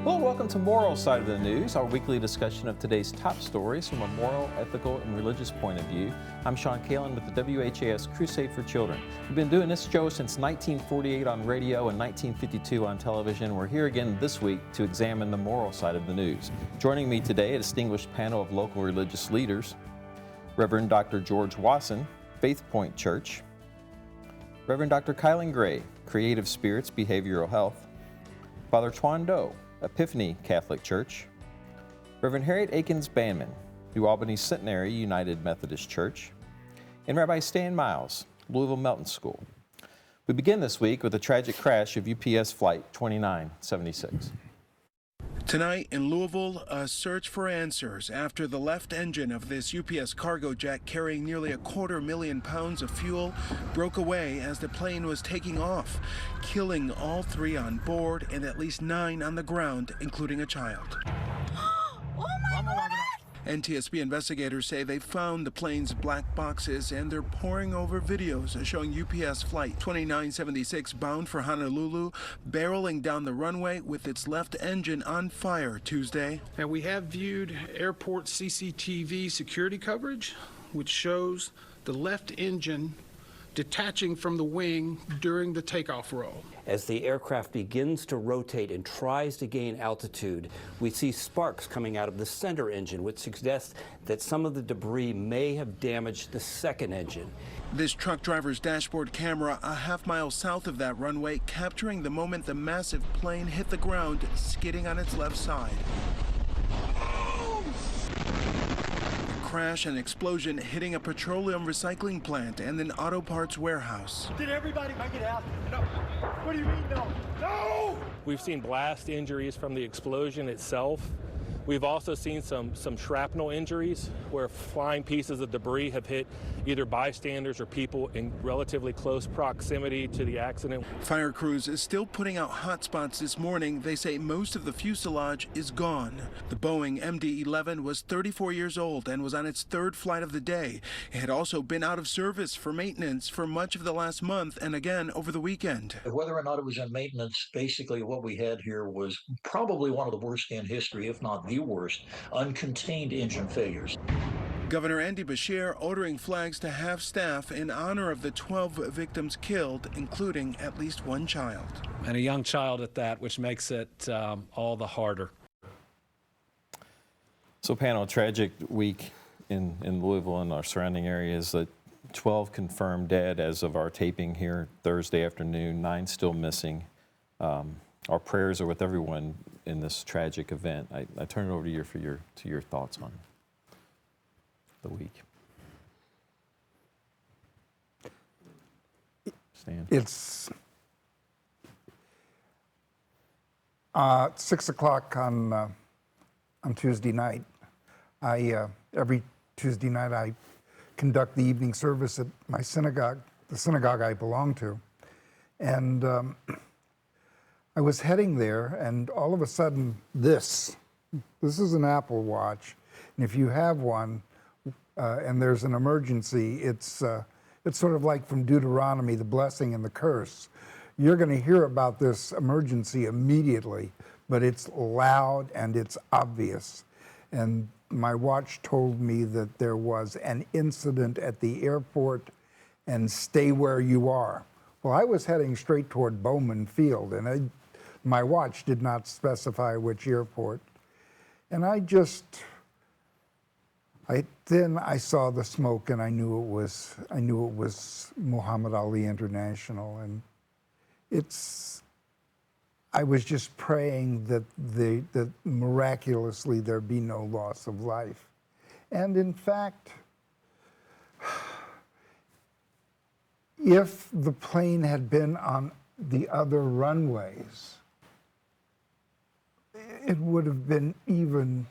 Hello and welcome to Moral Side of the News, our weekly discussion of today's top stories from a moral, ethical, and religious point of view. I'm Shawn Kaelin with the WHAS Crusade for Children. We've been doing this show since 1948 on radio and 1952 on television. We're here again this week to examine the moral side of the news. Joining me today, a distinguished panel of local religious leaders, Reverend Dr. George Wasson, Faithpoint Church, Reverend Dr. Kilen Gray, Creative Spirits, Behavioral Health, Father Toan, Epiphany Catholic Church, Reverend Harriett Akins-Banman, New Albany Centenary United Methodist Church, and Rabbi Stan Miles, Louisville Melton School. We begin this week with a tragic crash of UPS Flight 2976. Tonight in Louisville, a search for answers after the left engine of this UPS cargo jet carrying nearly 250,000 pounds of fuel broke away as the plane was taking off, killing all 3 on board and at least 9 on the ground, including a child. Oh my God! NTSB investigators say they found the plane's black boxes and they're poring over videos showing UPS Flight 2976 bound for Honolulu barreling down the runway with its left engine on fire Tuesday. And we have viewed airport CCTV security coverage, which shows the left engine detaching from the wing during the takeoff roll. As the aircraft begins to rotate and tries to gain altitude, we see sparks coming out of the center engine, which suggests that some of the debris may have damaged the second engine. This truck driver's dashboard camera a half-mile south of that runway capturing the moment the massive plane hit the ground, skidding on its left side. Crash and explosion hitting a petroleum recycling plant and an auto parts warehouse. Did everybody make it out? No. What do you mean no? No! We've seen blast injuries from the explosion itself. We've also seen some shrapnel injuries where flying pieces of debris have hit either bystanders or people in relatively close proximity to the accident. Fire crews is still putting out hot spots this morning. They say most of the fuselage is gone. The Boeing MD-11 was 34 years old and was on its 3rd flight of the day. It had also been out of service for maintenance for much of the last month and again over the weekend. Whether or not it was in maintenance, basically what we had here was probably one of the worst in history, if not the worst, uncontained engine failures. Governor Andy Beshear ordering flags to half staff in honor of the 12 victims killed, including at least 1 child. And a young child at that, which makes it all the harder. So panel, tragic week in Louisville and our surrounding areas. 12 confirmed dead as of our taping here Thursday afternoon, 9 still missing. Our prayers are with everyone in this tragic event. I turn it over to you for your thoughts on the week. Stan. It's 6 o'clock on Tuesday night. Every Tuesday night I conduct the evening service at my synagogue, the synagogue I belong to, and I was heading there, and all of a sudden, this is an Apple Watch, and if you have one, and there's an emergency, it's sort of like from Deuteronomy, the blessing and the curse. You're going to hear about this emergency immediately, but it's loud and it's obvious. And my watch told me that there was an incident at the airport, and stay where you are. Well, I was heading straight toward Bowman Field, and my watch did not specify which airport. And then I saw the smoke, and I knew it was Muhammad Ali International, and I was just praying that miraculously there be no loss of life. And in fact, if the plane had been on the other runways, it would have been even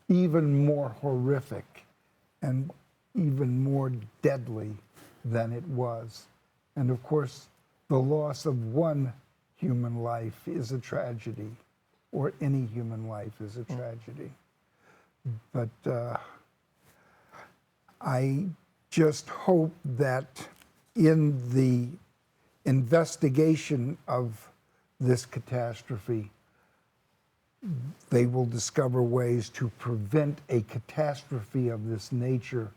more horrific and even more deadly than it was. And of course, the loss of one human life is a tragedy, or any human life is a tragedy. But I just hope that in the investigation of this catastrophe, they will discover ways to prevent a catastrophe of this nature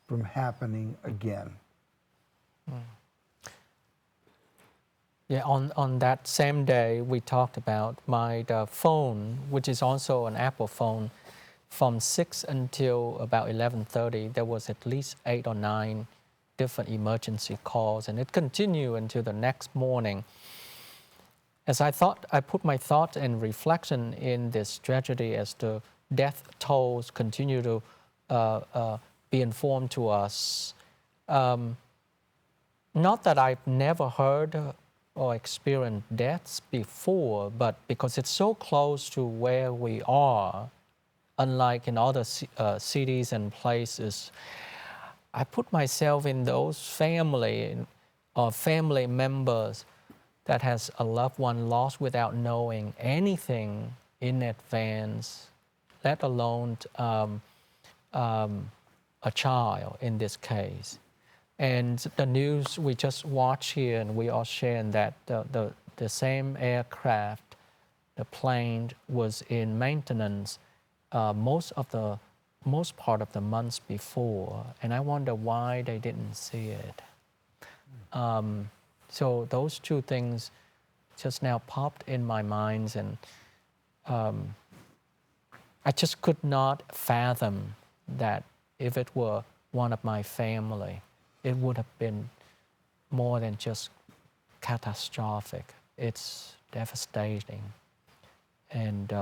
from happening again. Yeah, on that same day, we talked about the phone, which is also an Apple phone, from 6 until about 11:30, there was at least 8 or 9 different emergency calls, and it continued until the next morning. As I put my thought and reflection in this tragedy as the death tolls continue to be informed to us. Not that I've never heard or experienced deaths before, but because it's so close to where we are, unlike in other cities and places, I put myself in those family or family members that has a loved one lost without knowing anything in advance, let alone a child in this case. And the news we just watched here, and we all sharing that the same aircraft, the plane was in maintenance most part of the months before, and I wonder why they didn't see it. So those two things just now popped in my mind, and I just could not fathom that if it were one of my family, it would have been more than just catastrophic. It's devastating. And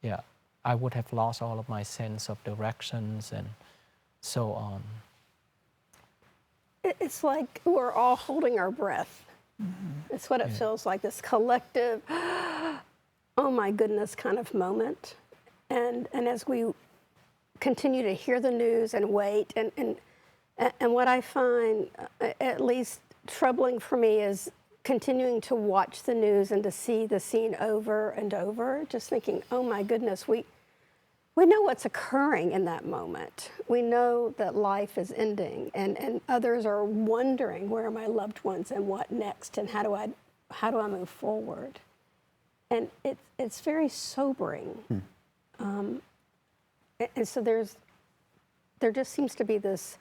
yeah, I would have lost all of my sense of directions and so on. It's like we're all holding our breath. Mm-hmm. It's what it feels like, this collective, oh my goodness kind of moment. And as we continue to hear the news and wait, and what I find at least troubling for me is continuing to watch the news and to see the scene over and over, just thinking, oh my goodness, we know what's occurring in that moment. We know that life is ending, and others are wondering, where are my loved ones and what next, and how do I move forward? And it's very sobering. And so there just seems to be this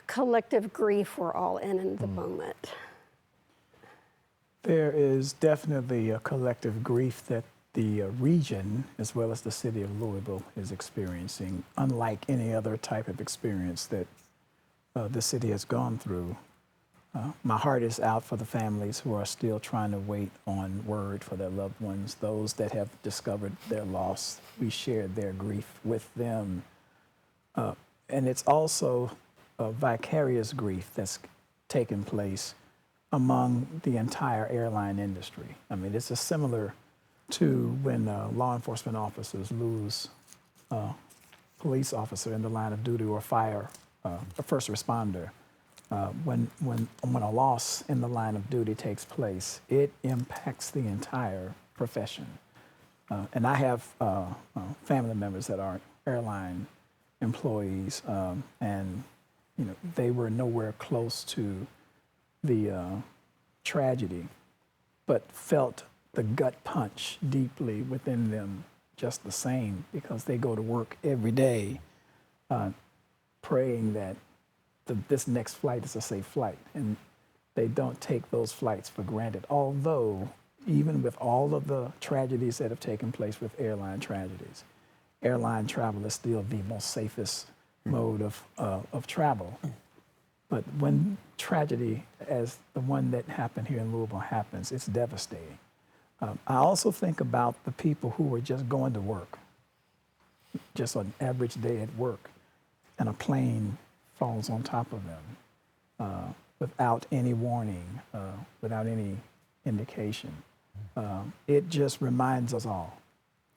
collective grief we're all in the moment. There is definitely a collective grief that the region, as well as the city of Louisville, is experiencing, unlike any other type of experience that the city has gone through. My heart is out for the families who are still trying to wait on word for their loved ones, those that have discovered their loss. We shared their grief with them. And it's also a vicarious grief that's taken place among the entire airline industry. I mean, it's similar to when law enforcement officers lose a police officer in the line of duty, or a first responder. When a loss in the line of duty takes place, it impacts the entire profession. And I have family members that are airline employees, and they were nowhere close to the tragedy, but felt the gut punch deeply within them just the same, because they go to work every day praying that this next flight is a safe flight, and they don't take those flights for granted. Although, even with all of the tragedies that have taken place with airline tragedies, airline travel is still the most safest mode of travel. But when tragedy, as the one that happened here in Louisville, happens, it's devastating. I also think about the people who are just going to work, just an average day at work, and a plane falls on top of them without any warning, without any indication. It just reminds us all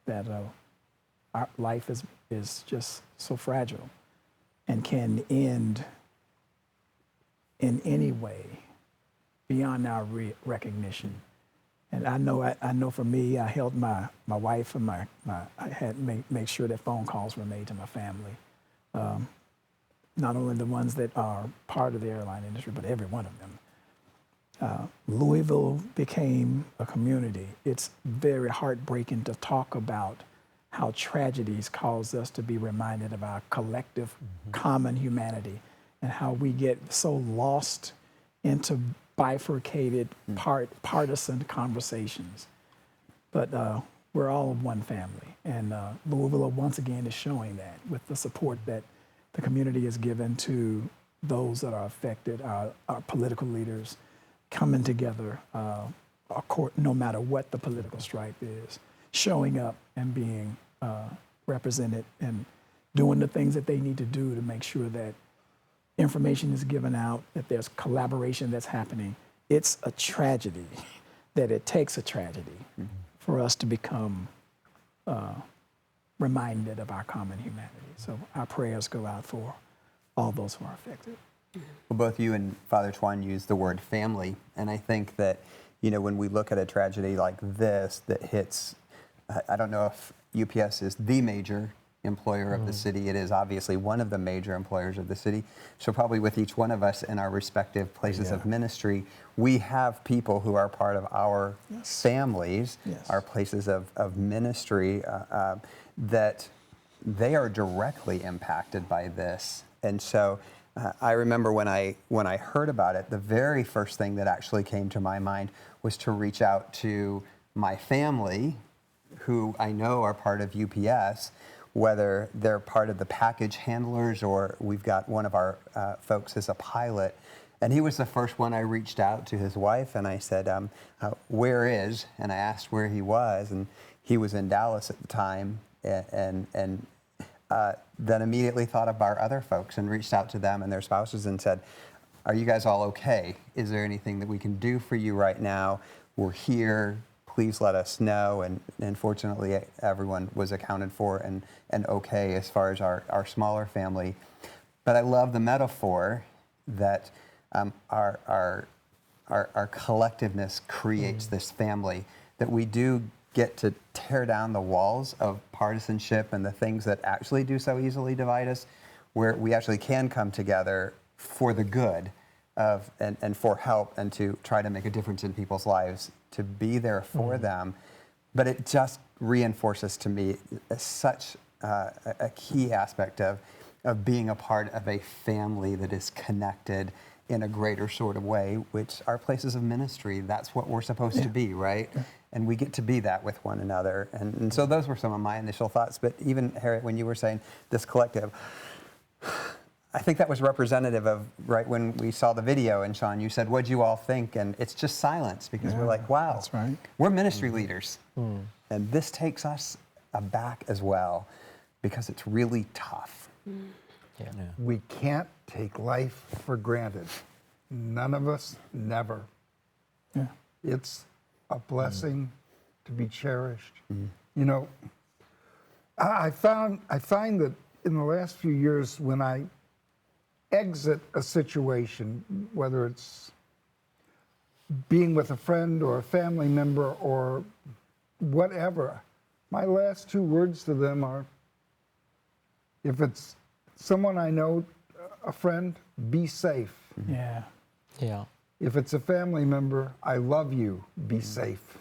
that our life is just so fragile and can end in any way beyond our recognition. And I know for me, I held my wife and I had make sure that phone calls were made to my family. Not only the ones that are part of the airline industry, but every one of them. Louisville became a community. It's very heartbreaking to talk about how tragedies cause us to be reminded of our collective common humanity and how we get so lost into bifurcated partisan conversations. But we're all one family, and Louisville once again is showing that with the support that the community has given to those that are affected, our political leaders coming together, no matter what the political stripe is, showing up and being represented and doing the things that they need to do to make sure that information is given out, that there's collaboration that's happening. It's a tragedy that it takes a tragedy for us to become reminded of our common humanity. So our prayers go out for all those who are affected. Well, both you and Father Toan used the word family, and I think that, you know, when we look at a tragedy like this that hits, I don't know if UPS is the major employer of the city. It is obviously one of the major employers of the city. So probably with each one of us in our respective places of ministry, we have people who are part of our families, our places of ministry, that they are directly impacted by this. And so I remember when I heard about it, the very first thing that actually came to my mind was to reach out to my family, who I know are part of UPS, whether they're part of the package handlers or we've got one of our folks as a pilot. And he was the first one I reached out to his wife, and I said, where is? And I asked where he was, and he was in Dallas at the time, and then immediately thought of our other folks and reached out to them and their spouses and said, are you guys all okay? Is there anything that we can do for you right now? We're here. Please let us know. And fortunately, everyone was accounted for and okay as far as our smaller family. But I love the metaphor that our collectiveness creates this family, that we do get to tear down the walls of partisanship and the things that actually do so easily divide us, where we actually can come together for the good of and for help and to try to make a difference in people's lives, to be there for them. But it just reinforces to me such a key aspect of being a part of a family that is connected in a greater sort of way, which our places of ministry, that's what we're supposed to be, right? And we get to be that with one another. And so those were some of my initial thoughts. But even, Harriett, when you were saying this collective, I think that was representative of right when we saw the video, and Shawn, you said, what'd you all think? And it's just silence, because we're like, wow, that's right. We're ministry leaders. And this takes us aback as well, because it's really tough. We can't take life for granted. None of us, never. It's a blessing to be cherished. You know, I find that in the last few years, when I exit a situation, whether it's being with a friend or a family member or whatever, my last two words to them are, if it's someone I know, a friend, be safe. If it's a family member, I love you, be safe.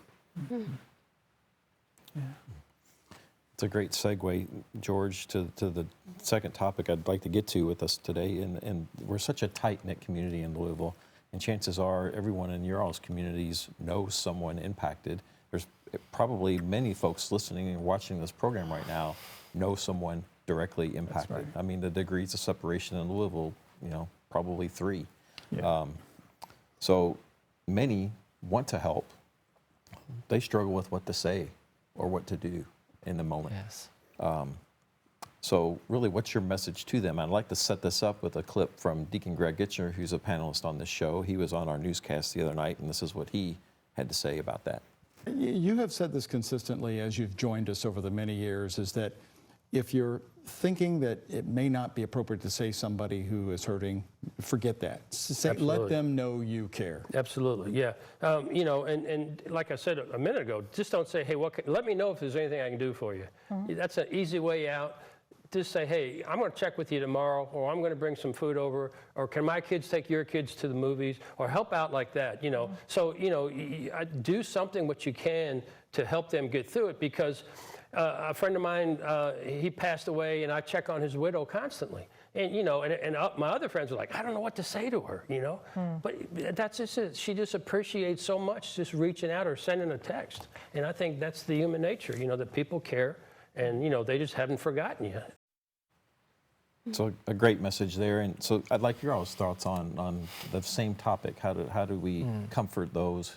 It's a great segue, George, to the second topic I'd like to get to with us today. And we're such a tight-knit community in Louisville, and chances are everyone in your all's communities knows someone impacted. There's probably many folks listening and watching this program right now know someone directly impacted. I mean, the degrees of separation in Louisville, you know, probably 3. So many want to help. They struggle with what to say or what to do in the moment. So really, what's your message to them? I'd like to set this up with a clip from Deacon Greg Gitchner, who's a panelist on this show. He was on our newscast the other night, and this is what he had to say about that. You have said this consistently as you've joined us over the many years, is that if you're thinking that it may not be appropriate to say somebody who is hurting, forget that. Let them know you care. Absolutely, yeah. You know, and like I said a minute ago, just don't say, hey, let me know if there's anything I can do for you. That's an easy way out. just say, hey, I'm going to check with you tomorrow, or I'm going to bring some food over, or can my kids take your kids to the movies, or help out like that, you know. So, you know, do something what you can to help them get through it, because a friend of mine, he passed away, and I check on his widow constantly. And, you know, and my other friends were like, I don't know what to say to her, you know. But that's just it. She just appreciates so much just reaching out or sending a text. And I think that's the human nature, you know, that people care, and, you know, they just haven't forgotten you. So a great message there. And so I'd like your all's thoughts on the same topic. How do we comfort those,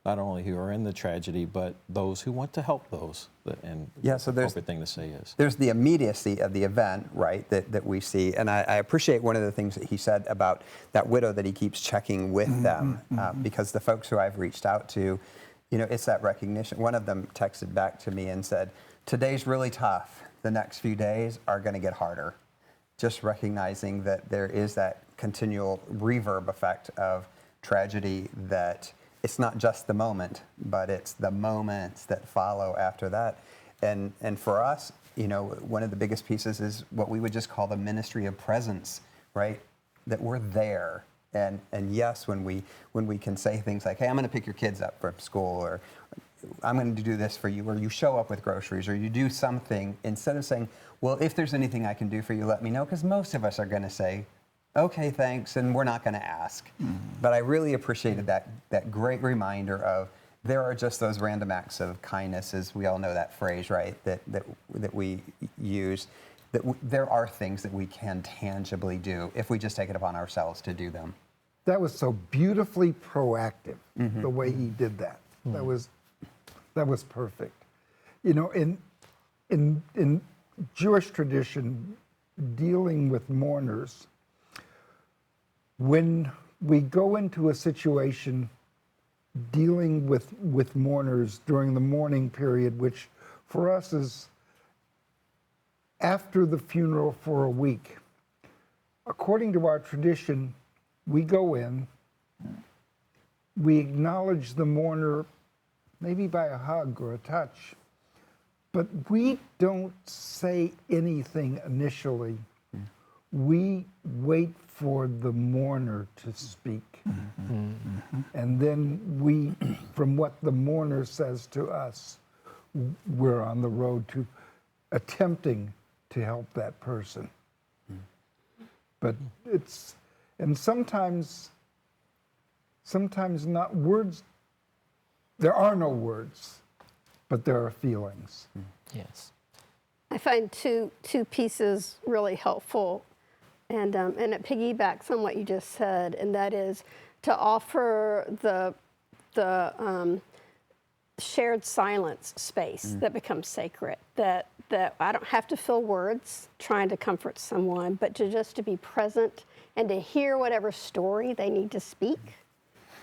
not only who are in the tragedy, but those who want to help those? And yeah, so there's the thing to say is there's the immediacy of the event, right, that we see. And I appreciate one of the things that he said about that widow, that he keeps checking with them, because the folks who I've reached out to, you know, it's that recognition. One of them texted back to me and said, today's really tough. The next few days are going to get harder. Just recognizing that there is that continual reverb effect of tragedy, that it's not just the moment, but it's the moments that follow after that. And for us, you know, one of the biggest pieces is what we would just call the ministry of presence, right? That we're there. And yes, when we can say things like, hey, I'm going to pick your kids up from school, or I'm going to do this for you, or you show up with groceries, or you do something, instead of saying, well, if there's anything I can do for you, let me know, because most of us are going to say, okay, thanks, and we're not going to ask. But I really appreciated that great reminder of there are just those random acts of kindness, as we all know that phrase, right, that we use, that there are things that we can tangibly do if we just take it upon ourselves to do them. That was so beautifully proactive, the way he did that. That was perfect. You know, in Jewish tradition, dealing with mourners, when we go into a situation dealing with mourners during the mourning period, which for us is after the funeral for a week, according to our tradition, we go in, we acknowledge the mourner maybe by a hug or a touch, but we don't say anything initially. We wait for the mourner to speak. And then we, from what the mourner says to us, we're on the road to attempting to help that person. But it's, and sometimes not words, there are no words, but there are feelings. Yes. I find two pieces really helpful, and it piggybacks on what you just said, and that is to offer the shared silence space that becomes sacred, that I don't have to fill words trying to comfort someone, but just to be present and to hear whatever story they need to speak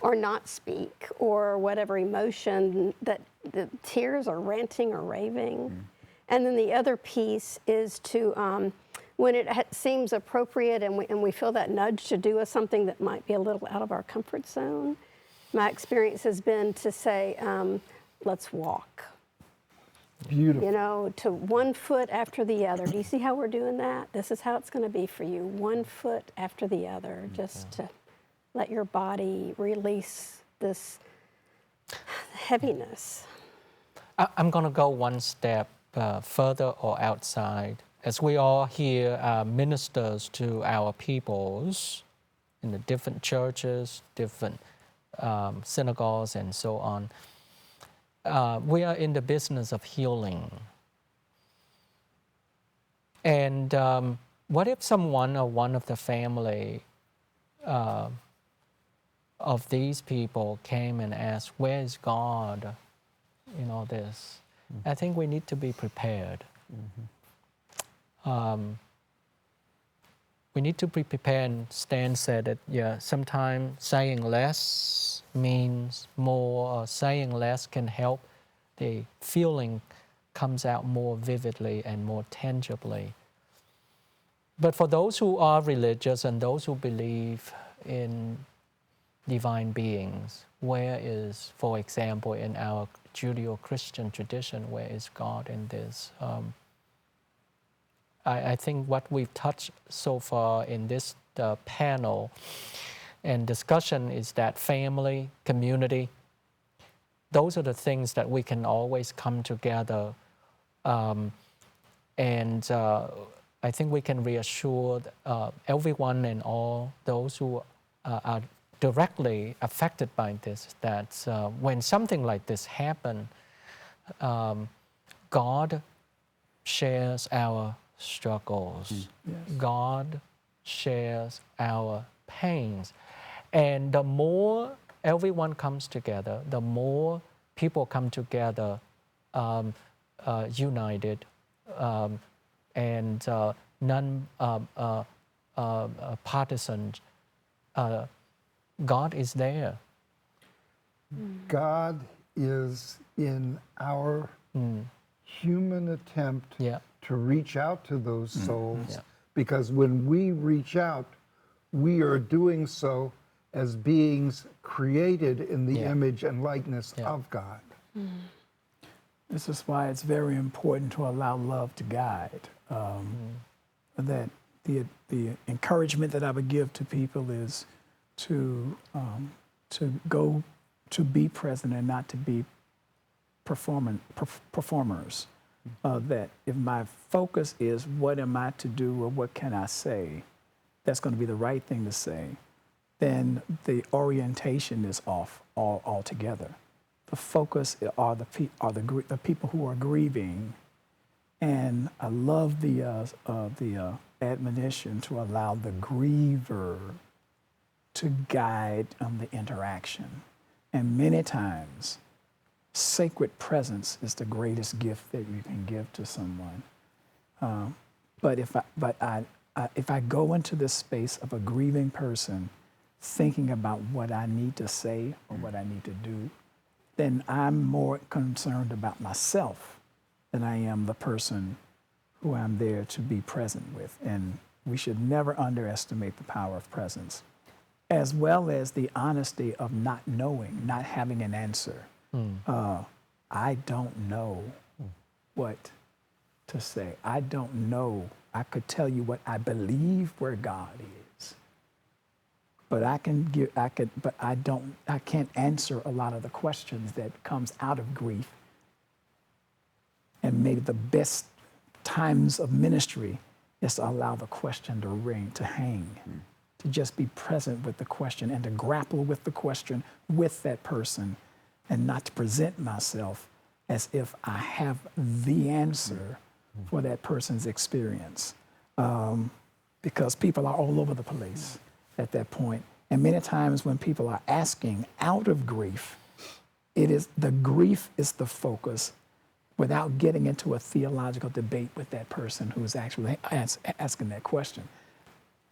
or not speak, or whatever emotion that the tears or ranting or raving. And then the other piece is to, when it seems appropriate and we feel that nudge to do something that might be a little out of our comfort zone, my experience has been to say, let's walk. Beautiful. You know, to one foot after the other. Do you see how we're doing that? This is how it's going to be for you. One foot after the other, just to let your body release this heaviness. I'm going to go one step further or outside. As we all here are ministers to our peoples in the different churches, different synagogues, and so on, we are in the business of healing. And what if someone or one of the family of these people came and asked, where is God in all this? I think we need to be prepared. We need to be prepared, and Stan said that, yeah, sometimes saying less means more, or saying less can help the feeling comes out more vividly and more tangibly. But for those who are religious and those who believe in divine beings, where is, for example, in our Judeo-Christian tradition, where is God in this? I think what we've touched so far in this panel and discussion is that family, community, those are the things that we can always come together. I think we can reassure everyone and all those who are directly affected by this, that when something like this happens, God shares our struggles. Yes. God shares our pains. And the more everyone comes together, the more people come together united and non-partisan, God is there. God is in our human attempt to reach out to those souls, because when we reach out, we are doing so as beings created in the image and likeness of God. This is why it's very important to allow love to guide. That the encouragement that I would give to people is to go to be present and not to be performers. That if my focus is what am I to do or what can I say, that's going to be the right thing to say, then the orientation is off altogether. The focus are the people who are grieving, and I love the admonition to allow the griever to guide the interaction. And many times, sacred presence is the greatest gift that you can give to someone. But if I go into this space of a grieving person, thinking about what I need to say or what I need to do, then I'm more concerned about myself than I am the person who I'm there to be present with. And we should never underestimate the power of presence, as well as the honesty of not knowing, not having an answer. I don't know what to say. I don't know. I could tell you what I believe where God is, but I can't answer a lot of the questions that comes out of grief. And maybe the best times of ministry is to allow the question to ring, to hang, to just be present with the question and to grapple with the question with that person, and not to present myself as if I have the answer for that person's experience. Because people are all over the place at that point. And many times when people are asking out of grief, the grief is the focus, without getting into a theological debate with that person who's actually asking that question.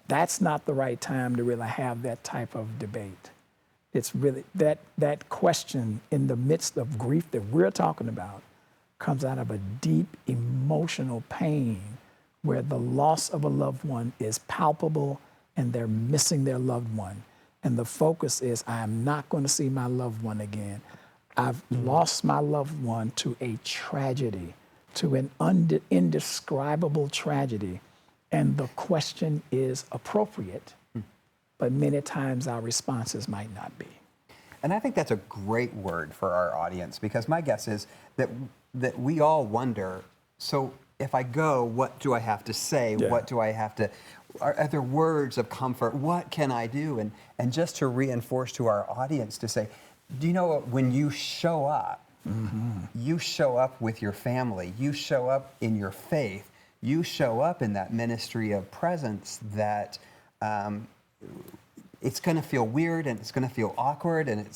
That's not the right time to really have that type of debate. It's really that question in the midst of grief that we're talking about comes out of a deep emotional pain where the loss of a loved one is palpable and they're missing their loved one. And the focus is, I am not going to see my loved one again. I've lost my loved one to a tragedy, to an indescribable tragedy. And the question is appropriate, but many times our responses might not be. And I think that's a great word for our audience, because my guess is that we all wonder, so if I go, what do I have to say? Yeah. What do I have to, are there words of comfort? What can I do? And just to reinforce to our audience to say, do you know when you show up, you show up with your family, you show up in your faith, you show up in that ministry of presence that it's going to feel weird and it's going to feel awkward and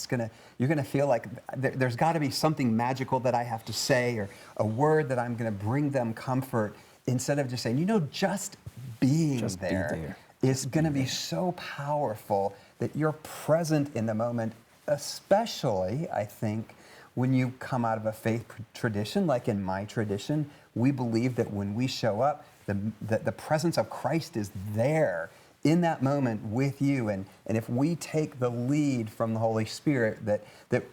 you're going to feel like there's got to be something magical that I have to say or a word that I'm going to bring them comfort, instead of just saying, just being there is going to be so powerful that you're present in the moment, especially, I think, when you come out of a faith tradition, like in my tradition. We believe that when we show up, the presence of Christ is there in that moment with you. And if we take the lead from the Holy Spirit, that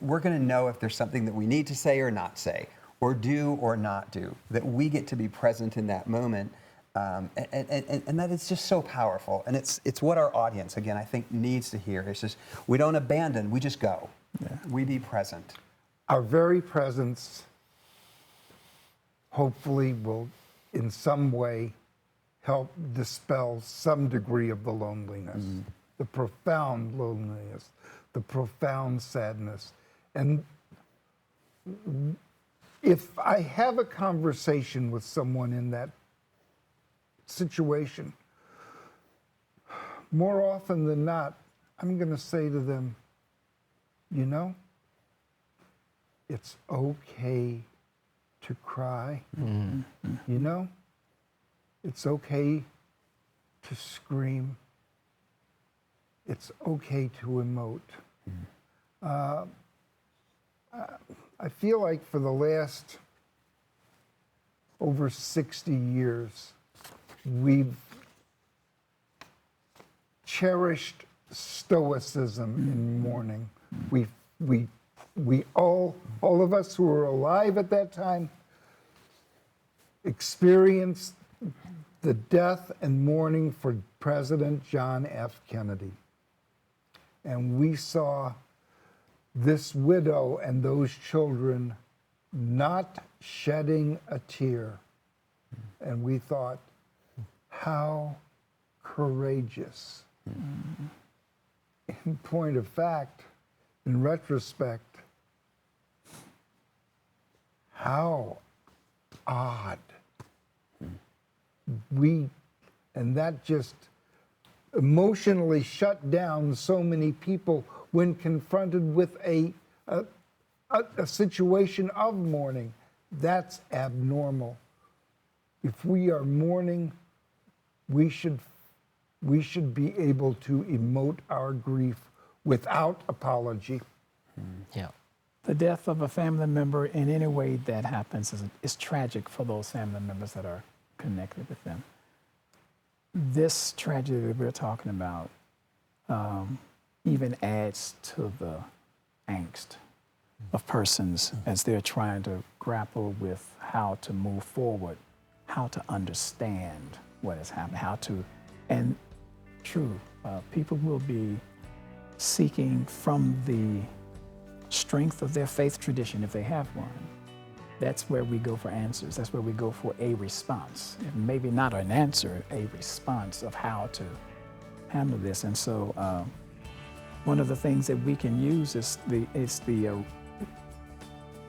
we're going to know if there's something that we need to say or not say, or do or not do, that we get to be present in that moment. And that is just so powerful. And it's what our audience, again, I think needs to hear. It's just, we don't abandon, we just go. Yeah. We be present. Our very presence hopefully will in some way help dispel some degree of the loneliness, the profound loneliness, the profound sadness. And if I have a conversation with someone in that situation, more often than not, I'm going to say to them, you know, it's okay to cry. You know, it's okay to scream. It's okay to emote. I feel like for the last over 60 years, we've cherished stoicism in mourning. We all of us who were alive at that time experienced the death and mourning for President John F. Kennedy. And we saw this widow and those children not shedding a tear. And we thought, how courageous. In point of fact, in retrospect, how odd. And that just emotionally shut down so many people when confronted with a situation of mourning. That's abnormal. If we are mourning, we should be able to emote our grief without apology. Yeah. The death of a family member in any way that happens is tragic for those family members that are connected with them. This tragedy that we're talking about even adds to the angst of persons as they're trying to grapple with how to move forward, how to understand what has happened, and true, people will be seeking from the strength of their faith tradition, if they have one. That's where we go for answers. That's where we go for a response. Maybe not an answer, a response of how to handle this. And so one of the things that we can use is the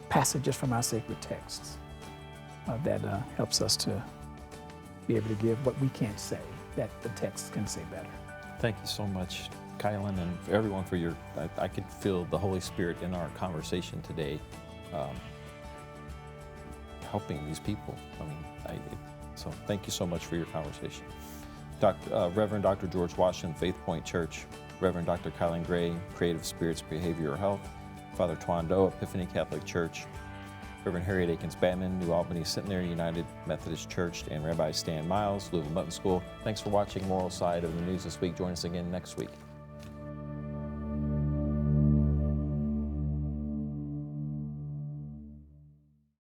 passages from our sacred texts that helps us to be able to give what we can't say, that the text can say better. Thank you so much, Kaelin, and for everyone for your, I could feel the Holy Spirit in our conversation today, helping these people. So thank you so much for your conversation. Reverend Dr. George Wasson, Faithpoint Church, Reverend Dr. Kilen Gray, Creative Spirits Behavioral Health, Father Toan, Epiphany Catholic Church, Reverend Harriett Akins-Banman, New Albany Centenary United Methodist Church, and Rabbi Stan Miles, Louisville Melton School. Thanks for watching Moral Side of the News this week. Join us again next week.